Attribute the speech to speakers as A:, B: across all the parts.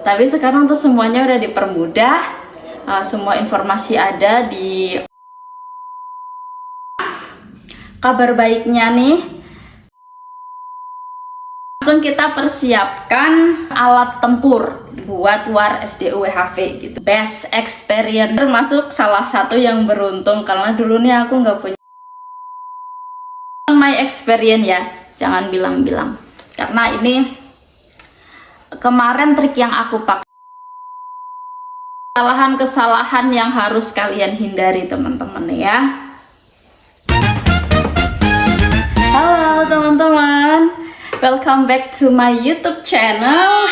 A: Tapi sekarang tuh semuanya udah dipermudah, semua informasi ada di. Kabar baiknya nih, langsung kita persiapkan alat tempur buat War SDU WHV gitu. Best experience, termasuk salah satu yang beruntung karena dulu nih aku nggak punya. My experience ya, jangan bilang-bilang, karena ini kemarin trik yang aku pakai. Kesalahan-kesalahan yang harus kalian hindari teman-teman ya. Halo teman-teman, welcome back to my YouTube channel.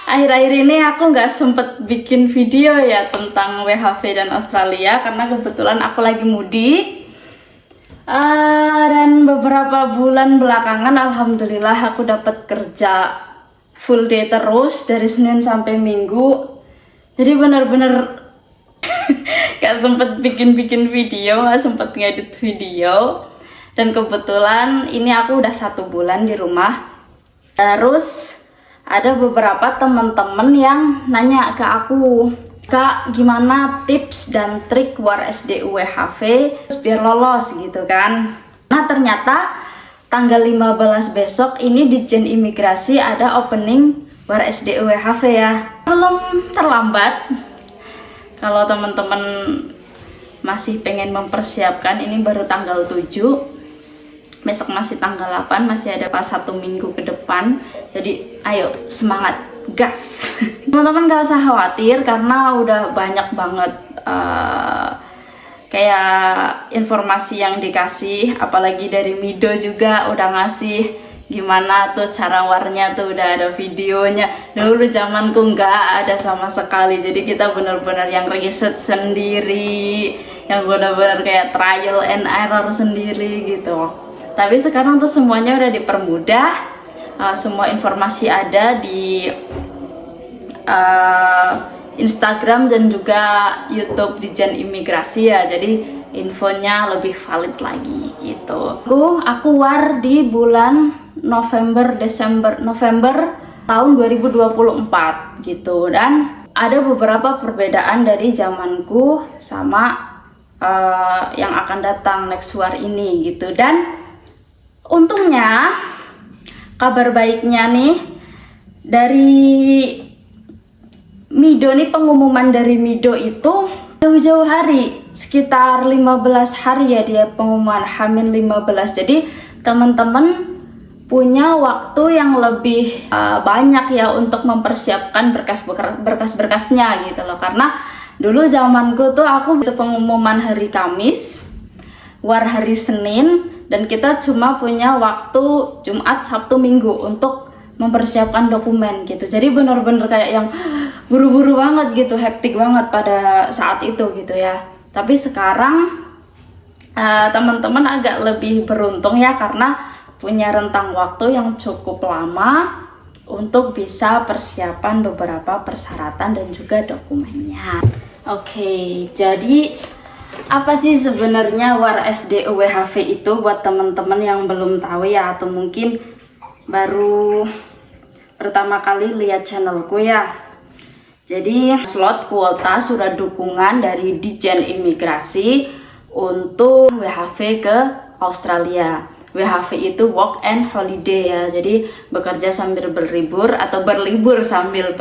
A: Akhir-akhir ini aku nggak sempet bikin video ya tentang WHV dan Australia karena kebetulan aku lagi mudik. Dan beberapa bulan belakangan alhamdulillah aku dapat kerja full day terus dari Senin sampai Minggu. Jadi bener-bener gak sempet bikin video, gak sempet ngedit video. Dan kebetulan ini aku udah 1 bulan di rumah. Terus ada beberapa temen-temen yang nanya ke aku, Kak, gimana tips dan trik War SDU WHV biar lolos gitu kan. Nah ternyata tanggal 15 besok ini di Jen Imigrasi ada opening War SDU WHV ya. Belum terlambat kalau teman-teman masih pengen mempersiapkan, ini baru tanggal 7, besok masih tanggal 8, masih ada pas 1 minggu ke depan. Jadi ayo semangat, gas. Teman-teman gak usah khawatir karena udah banyak banget kayak informasi yang dikasih, apalagi dari Mido juga udah ngasih gimana tuh cara warnya tuh, udah ada videonya. Dulu zamanku nggak ada sama sekali, jadi kita bener-bener yang riset sendiri, yang bener-bener kayak trial and error sendiri gitu. Tapi sekarang tuh semuanya udah dipermudah, semua informasi ada di Instagram dan juga YouTube di Jen Imigrasi ya, jadi infonya lebih valid lagi gitu. Aku war di bulan November tahun 2024 gitu, dan ada beberapa perbedaan dari zamanku sama yang akan datang next war ini gitu. Dan untungnya kabar baiknya nih dari Mido nih, pengumuman dari Mido itu jauh-jauh hari, sekitar 15 hari ya dia pengumuman, Hamin 15. Jadi teman-teman punya waktu yang lebih banyak ya untuk mempersiapkan berkas-berkasnya gitu loh. Karena dulu zamanku tuh aku itu pengumuman hari Kamis, war hari Senin, dan kita cuma punya waktu Jumat, Sabtu, Minggu untuk mempersiapkan dokumen gitu. Jadi bener-bener kayak yang buru-buru banget gitu, hektik banget pada saat itu gitu ya. Tapi sekarang teman-teman agak lebih beruntung ya, karena punya rentang waktu yang cukup lama untuk bisa persiapan beberapa persyaratan dan juga dokumennya. Oke, jadi apa sih sebenarnya War SDU WHV itu buat teman-teman yang belum tahu ya, atau mungkin baru pertama kali lihat channelku ya. Jadi slot kuota surat dukungan dari Dijen Imigrasi untuk WHV ke Australia. WHV itu work and holiday ya, jadi bekerja sambil berlibur atau berlibur sambil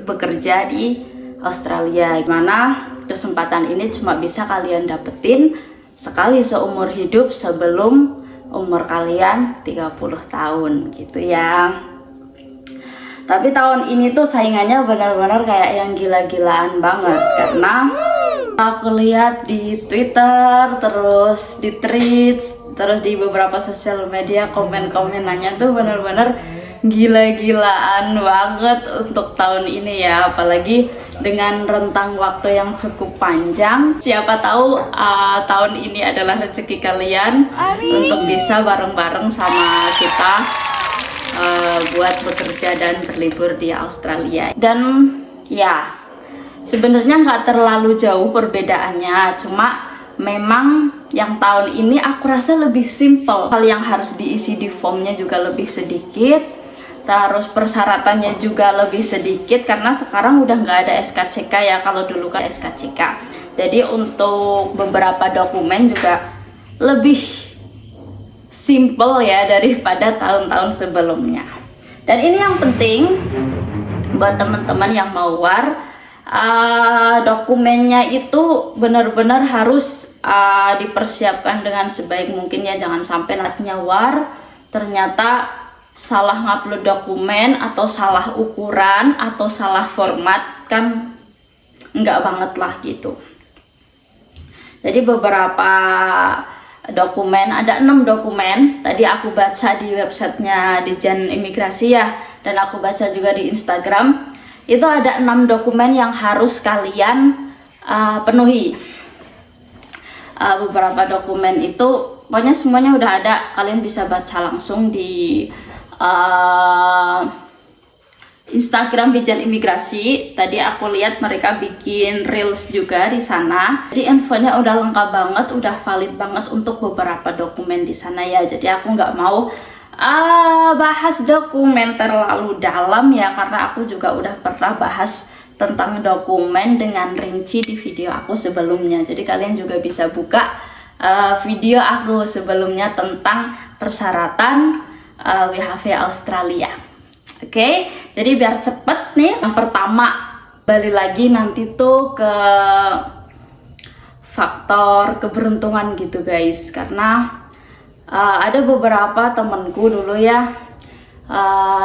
A: bekerja di Australia. Gimana kesempatan ini cuma bisa kalian dapetin sekali seumur hidup sebelum umur kalian 30 tahun gitu ya. Tapi tahun ini tuh saingannya benar-benar kayak yang gila-gilaan banget, karena aku lihat di Twitter, terus di Threads, terus di beberapa sosial media, komen-komenannya tuh benar-benar gila-gilaan banget untuk tahun ini ya. Apalagi dengan rentang waktu yang cukup panjang. Siapa tahu tahun ini adalah rezeki kalian untuk bisa bareng-bareng sama kita buat bekerja dan berlibur di Australia. Dan ya sebenarnya nggak terlalu jauh perbedaannya, cuma memang yang tahun ini aku rasa lebih simple. Hal yang harus diisi di formnya juga lebih sedikit, Terus persyaratannya juga lebih sedikit karena sekarang udah nggak ada SKCK ya, kalau dulu kan SKCK. Jadi untuk beberapa dokumen juga lebih simple ya daripada tahun-tahun sebelumnya. Dan ini yang penting buat teman-teman yang mau war, dokumennya itu benar-benar harus dipersiapkan dengan sebaik mungkin ya. Jangan sampai nantinya war ternyata salah ngupload dokumen atau salah ukuran atau salah format, kan enggak banget lah gitu. Jadi beberapa dokumen, ada 6 dokumen tadi aku baca di websitenya Ditjen Imigrasi ya, dan aku baca juga di Instagram. Itu ada 6 dokumen yang harus kalian penuhi. Beberapa dokumen itu pokoknya semuanya udah ada, kalian bisa baca langsung di Instagram Ditjen Imigrasi. Tadi aku lihat mereka bikin reels juga di sana. Jadi infonya udah lengkap banget, udah valid banget untuk beberapa dokumen di sana ya. Jadi aku nggak mau bahas dokumen terlalu dalam ya, karena aku juga udah pernah bahas tentang dokumen dengan rinci di video aku sebelumnya. Jadi kalian juga bisa buka video aku sebelumnya tentang persyaratan WHV Australia. Oke, jadi biar cepet nih, yang pertama balik lagi nanti tuh ke faktor keberuntungan gitu guys, karena ada beberapa temenku dulu ya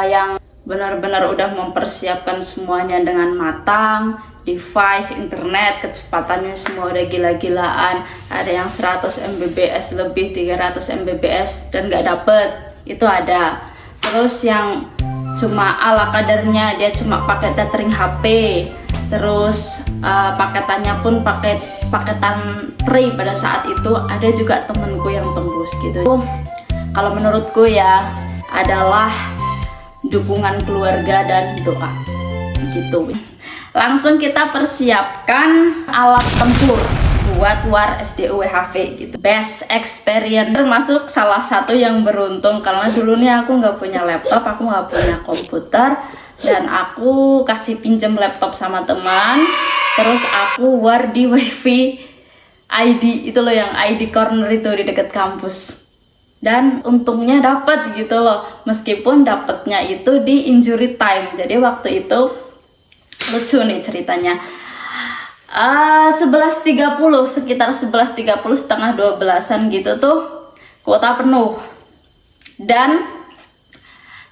A: yang benar-benar udah mempersiapkan semuanya dengan matang, device, internet, kecepatannya semua udah gila-gilaan. Ada yang 100 Mbps lebih, 300 Mbps dan nggak dapet, itu ada. Terus yang cuma ala kadarnya, dia cuma pakai tethering HP, terus paketannya pun pakai paketan tray pada saat itu, ada juga temenku yang tembus gitu. Kalau menurutku ya adalah dukungan keluarga dan doa gitu. Langsung kita persiapkan alat tempur buat war SDU WHV gitu. Best experience, termasuk salah satu yang beruntung karena dulu nih aku nggak punya laptop, aku nggak punya komputer, dan aku kasih pinjem laptop sama teman. Terus aku war di wifi ID itu loh, yang ID corner itu di dekat kampus. Dan untungnya dapat gitu loh, meskipun dapatnya itu di injury time. Jadi waktu itu lucu nih ceritanya. 11.30, sekitar 11.30, setengah 12-an gitu tuh kuota penuh. Dan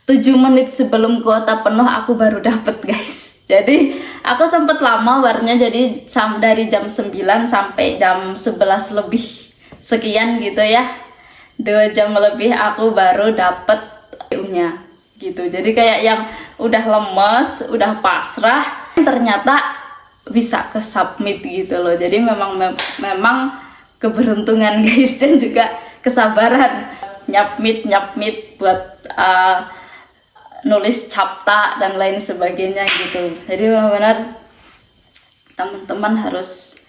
A: 7 menit sebelum kuota penuh aku baru dapet guys. Jadi aku sempet lama warnya, jadi dari jam 9 sampai jam 11 lebih sekian gitu ya. 2 jam lebih aku baru dapet nya gitu. Jadi kayak yang udah lemes, udah pasrah, ternyata bisa ke submit gitu loh. Jadi memang keberuntungan guys, dan juga kesabaran nyapmit buat nulis capta dan lain sebagainya gitu. Jadi benar-benar teman-teman harus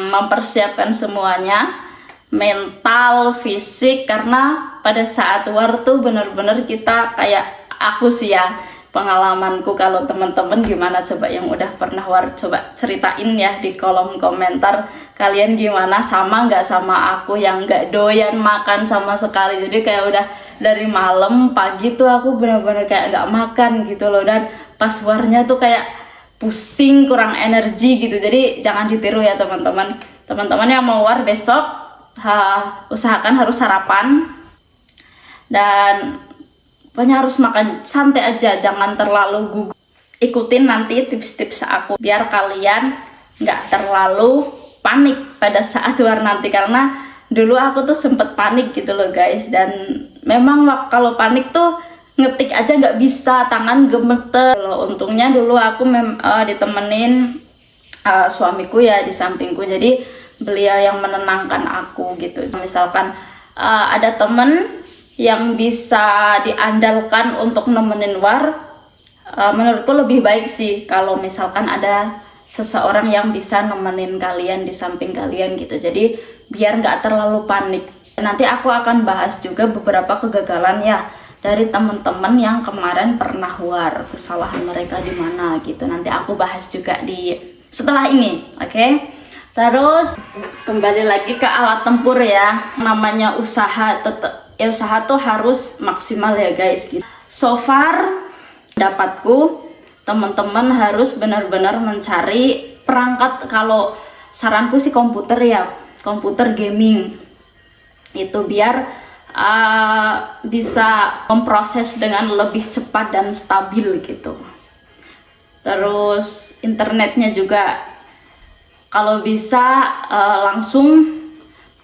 A: mempersiapkan semuanya, mental, fisik, karena pada saat war tuh bener-bener kita kayak, aku sih ya pengalamanku, kalau teman-teman gimana coba yang udah pernah war, coba ceritain ya di kolom komentar kalian gimana, sama nggak sama aku yang nggak doyan makan sama sekali. Jadi kayak udah dari malam, pagi tuh aku bener-bener kayak nggak makan gitu loh, dan pas warnya tuh kayak pusing, kurang energi gitu. Jadi jangan ditiru ya teman-teman. Teman-teman yang mau war besok, usahakan harus sarapan, dan pokoknya harus makan santai aja, jangan terlalu gugup. Ikutin nanti tips-tips aku biar kalian nggak terlalu panik pada saat war nanti, karena dulu aku tuh sempet panik gitu loh guys. Dan memang kalau panik tuh ngetik aja nggak bisa, tangan gemeter loh. Untungnya dulu aku ditemenin suamiku ya di sampingku, jadi beliau yang menenangkan aku gitu. Misalkan ada temen yang bisa diandalkan untuk nemenin war, menurutku lebih baik sih kalau misalkan ada seseorang yang bisa nemenin kalian di samping kalian gitu. Jadi biar nggak terlalu panik. Nanti aku akan bahas juga beberapa kegagalan ya dari teman-teman yang kemarin pernah war, kesalahan mereka di mana gitu. Nanti aku bahas juga di setelah ini, oke? Terus kembali lagi ke alat tempur ya. Namanya usaha, usaha tuh harus maksimal ya guys. Gitu. So far dapatku, teman-teman harus benar-benar mencari perangkat. Kalau saranku sih komputer ya, komputer gaming itu biar bisa memproses dengan lebih cepat dan stabil gitu. Terus internetnya juga kalau bisa langsung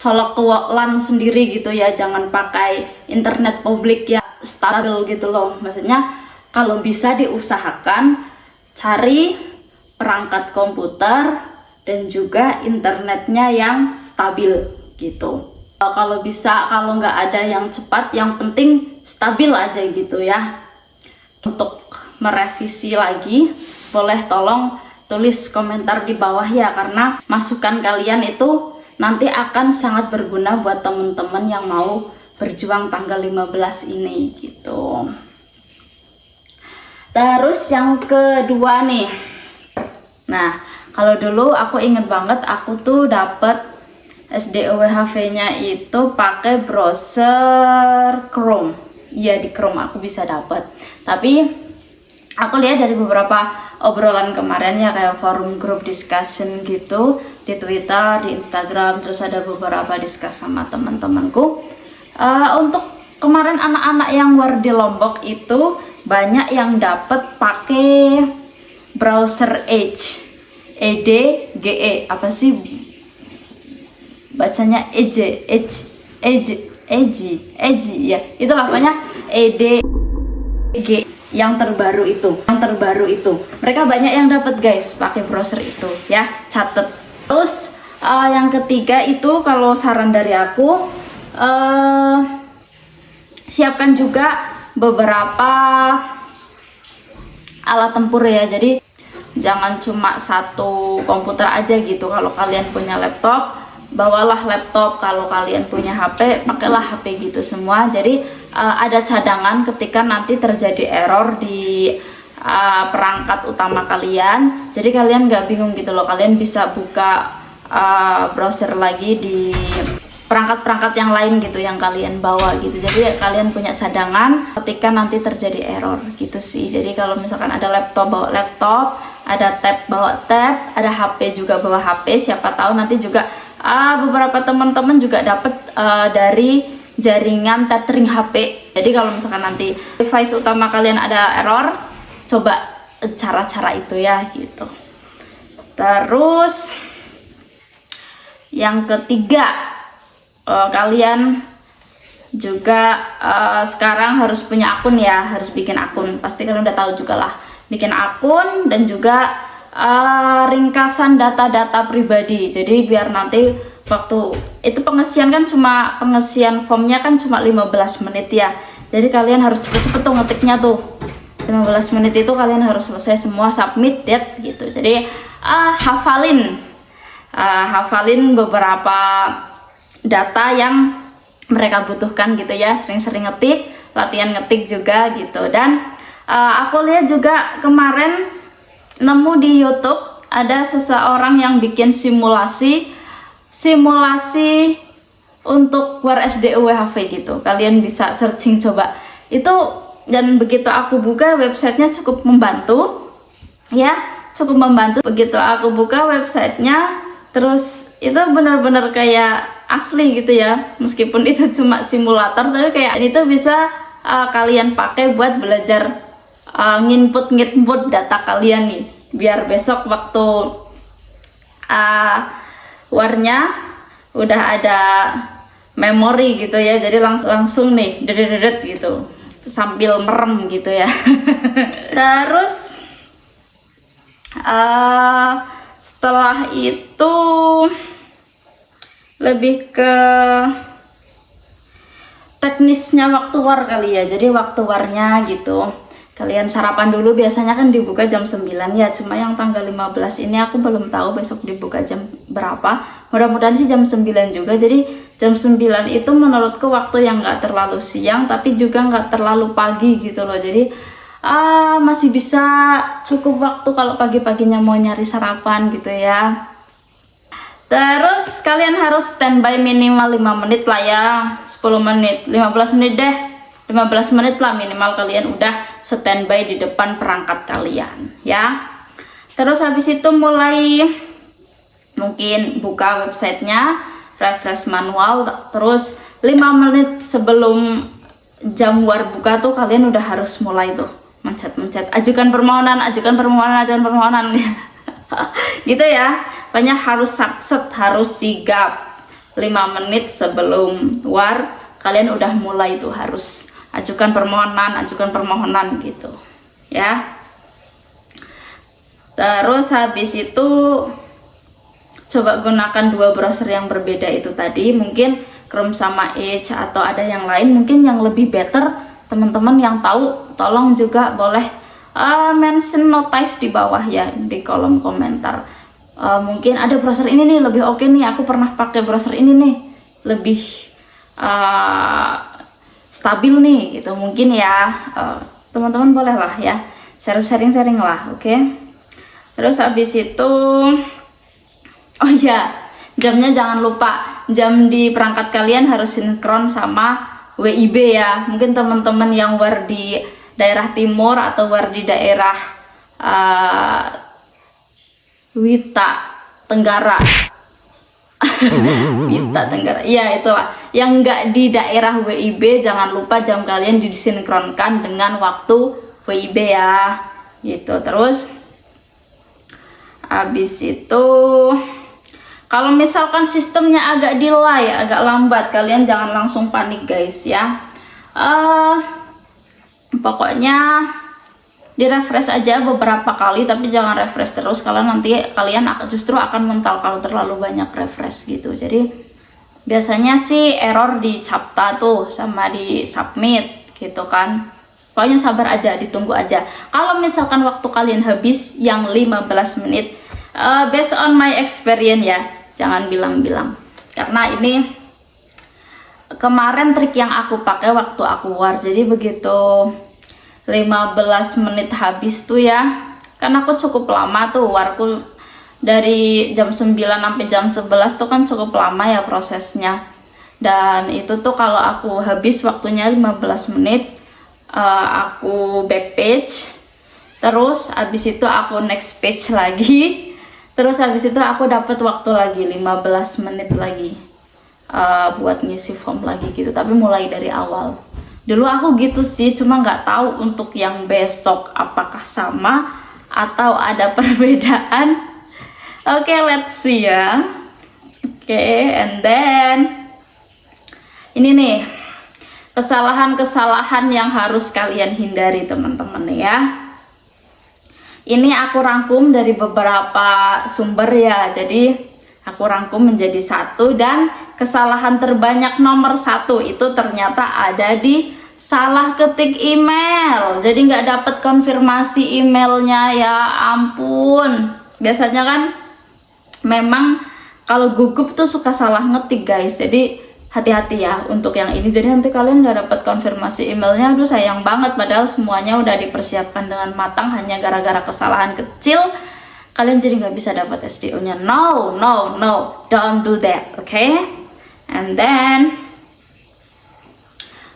A: colok ke LAN sendiri gitu ya, jangan pakai internet publik yang stabil gitu loh. Maksudnya kalau bisa diusahakan cari perangkat komputer dan juga internetnya yang stabil gitu. Kalau bisa, kalau nggak ada yang cepat, yang penting stabil aja gitu ya. Untuk merevisi lagi, boleh tolong tulis komentar di bawah ya, karena masukan kalian itu nanti akan sangat berguna buat temen-temen yang mau berjuang tanggal 15 ini gitu. Terus yang kedua nih, nah kalau dulu aku inget banget aku tuh dapet SDOWHV-nya itu pakai browser Chrome. Iya, di Chrome aku bisa dapat. Tapi aku lihat dari beberapa obrolan kemarin ya, kayak forum group discussion gitu di Twitter, di Instagram, terus ada beberapa discuss sama teman-temanku. Untuk kemarin anak-anak yang war di Lombok itu banyak yang dapat pakai browser Edge, EDGE, apa sih bacanya Edge ya, itulah pokoknya EDG yang terbaru itu, mereka banyak yang dapat guys pakai browser itu ya, catet. Terus yang ketiga itu kalau saran dari aku, siapkan juga beberapa alat tempur ya, jadi jangan cuma satu komputer aja gitu. Kalau kalian punya laptop, bawalah laptop. Kalau kalian punya HP, pakailah HP gitu semua. Jadi ada cadangan ketika nanti terjadi error di perangkat utama kalian. Jadi kalian nggak bingung gitu loh. Kalian bisa buka browser lagi di perangkat-perangkat yang lain gitu yang kalian bawa gitu. Jadi kalian punya cadangan ketika nanti terjadi error gitu sih. Jadi kalau misalkan ada laptop, bawa laptop, ada tab, bawa tab, ada HP juga, bawa HP. Siapa tahu nanti juga beberapa teman-teman juga dapat dari jaringan tethering HP. Jadi kalau misalkan nanti device utama kalian ada error, coba cara-cara itu ya gitu. Terus yang ketiga, kalian juga sekarang harus punya akun ya, harus bikin akun. Pasti kalian udah tahu juga lah, bikin akun dan juga ringkasan data-data pribadi. Jadi biar nanti waktu itu pengisian kan cuma pengisian formnya kan cuma 15 menit ya. Jadi kalian harus cepet-cepet tuh ngetiknya tuh. 15 menit itu kalian harus selesai semua, submit date gitu. Jadi hafalin beberapa data yang mereka butuhkan gitu ya. Sering-sering ngetik, latihan ngetik juga gitu. Dan aku lihat juga kemarin nemu di YouTube ada seseorang yang bikin simulasi untuk war SDOWHV gitu. Kalian bisa searching coba itu, dan begitu aku buka websitenya cukup membantu ya, cukup membantu. Begitu aku buka websitenya, terus itu benar-benar kayak asli gitu ya, meskipun itu cuma simulator, tapi kayak ini tuh bisa kalian pakai buat belajar nginput data kalian nih, biar besok waktu warnya udah ada memori gitu ya, jadi langsung nih dedet gitu sambil merem gitu ya. Terus setelah itu lebih ke teknisnya waktu war kali ya. Jadi waktu warnya gitu, Kalian sarapan dulu, biasanya kan dibuka jam 9 ya, cuma yang tanggal 15 ini aku belum tahu besok dibuka jam berapa. Mudah-mudahan sih jam 9 juga. Jadi jam 9 itu menurutku waktu yang nggak terlalu siang tapi juga nggak terlalu pagi gitu loh. Jadi masih bisa cukup waktu kalau pagi-paginya mau nyari sarapan gitu ya. Terus kalian harus standby minimal 5 menit lah ya, 10 menit, 15 menit deh, 15 menit lah minimal kalian udah standby di depan perangkat kalian ya. Terus habis itu mulai mungkin buka websitenya, refresh manual, terus 5 menit sebelum jam war buka tuh kalian udah harus mulai tuh mencet-mencet, ajukan permohonan gitu ya. Banyak harus satset, harus sigap. 5 menit sebelum war kalian udah mulai tuh harus ajukan permohonan gitu ya. Terus habis itu coba gunakan 2 browser yang berbeda itu tadi, mungkin Chrome sama Edge atau ada yang lain mungkin yang lebih better. Teman-teman yang tahu tolong juga boleh mention notice di bawah ya, di kolom komentar. Mungkin ada browser ini nih lebih oke nih, aku pernah pakai browser ini nih lebih stabil nih gitu mungkin ya. Teman-teman boleh lah ya sharing lah, oke? Terus habis itu oh ya, jamnya jangan lupa, jam di perangkat kalian harus sinkron sama WIB ya. Mungkin teman-teman yang war di daerah timur atau war di daerah Wita Tenggara Wita Tenggara, iya itulah, yang nggak di daerah WIB, jangan lupa jam kalian disinkronkan dengan waktu WIB ya gitu. Terus habis itu kalau misalkan sistemnya agak delay, agak lambat, kalian jangan langsung panik guys ya. Pokoknya di refresh aja beberapa kali, tapi jangan refresh terus, kalau nanti kalian justru akan mental kalau terlalu banyak refresh gitu. Jadi biasanya sih error di CAPTCHA tuh sama di submit gitu kan. Pokoknya sabar aja, ditunggu aja. Kalau misalkan waktu kalian habis yang 15 menit, based on my experience ya, jangan bilang-bilang, karena ini kemarin trik yang aku pakai waktu aku war. Jadi begitu 15 menit habis tuh ya, karena aku cukup lama tuh warku, dari jam 9 sampai jam 11 tuh kan cukup lama ya prosesnya. Dan itu tuh kalau aku habis waktunya 15 menit, aku back page, terus habis itu aku next page lagi, terus habis itu aku dapat waktu lagi 15 menit lagi buat ngisi form lagi gitu. Tapi mulai dari awal. Dulu aku gitu sih, cuma nggak tahu untuk yang besok apakah sama atau ada perbedaan. Oke, let's see ya. Oke, and then ini nih kesalahan-kesalahan yang harus kalian hindari teman-teman ya. Ini aku rangkum dari beberapa sumber ya, jadi aku rangkum menjadi satu. Dan kesalahan terbanyak nomor 1 itu ternyata ada di salah ketik email. Jadi nggak dapet konfirmasi emailnya, ya ampun. Biasanya kan memang kalau gugup tuh suka salah ngetik guys, jadi hati-hati ya untuk yang ini. Jadi nanti kalian nggak dapat konfirmasi emailnya, aduh sayang banget, padahal semuanya udah dipersiapkan dengan matang, hanya gara-gara kesalahan kecil kalian jadi nggak bisa dapat SDO nya. No, don't do that, okay? And then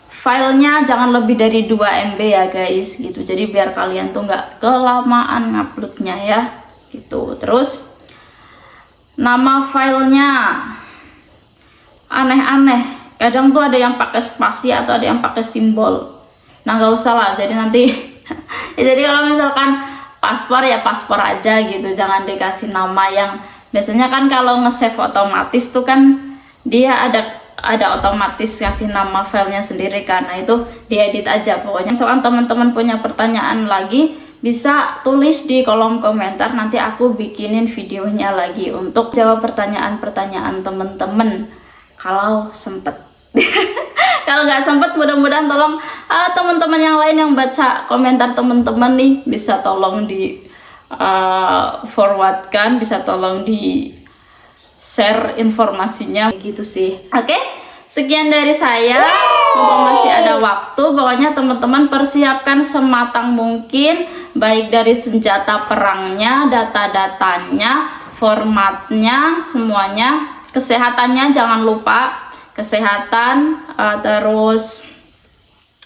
A: filenya jangan lebih dari 2 MB ya guys gitu, jadi biar kalian tuh nggak kelamaan nguploadnya ya gitu. Terus nama filenya aneh-aneh, kadang tuh ada yang pakai spasi atau ada yang pakai simbol. Nah nggak usah lah, jadi nanti ya, jadi kalau misalkan paspor ya paspor aja gitu, jangan dikasih nama yang biasanya kan kalau nge-save otomatis tuh kan dia ada otomatis kasih nama filenya sendiri kan. Nah itu diedit aja pokoknya. Misalkan teman-teman punya pertanyaan lagi, bisa tulis di kolom komentar, nanti aku bikinin videonya lagi untuk jawab pertanyaan-pertanyaan teman-teman kalau sempet. Kalau nggak sempet, mudah-mudahan tolong teman-teman yang lain yang baca komentar teman-teman nih bisa tolong di forwardkan, bisa tolong di share informasinya gitu sih. Oke, sekian dari saya. Mumpung masih ada waktu, pokoknya teman-teman persiapkan sematang mungkin, baik dari senjata perangnya, data-datanya, formatnya, semuanya. Kesehatannya jangan lupa, kesehatan, terus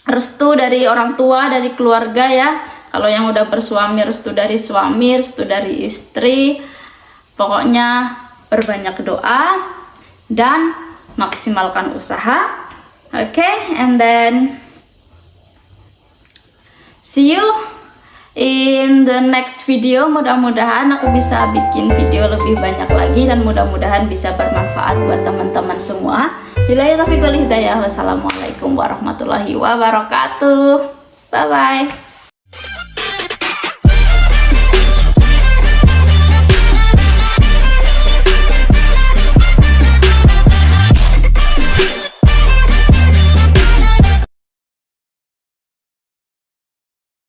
A: restu dari orang tua, dari keluarga ya. Kalau yang udah bersuami, restu dari suami, restu dari istri. Pokoknya berbanyak doa dan maksimalkan usaha. Okay, and then see you in the next video. Mudah-mudahan aku bisa bikin video lebih banyak lagi dan mudah-mudahan bisa bermanfaat buat teman-teman semua. Billahi taufiq wal hidayah. Wassalamualaikum warahmatullahi wabarakatuh. Bye bye.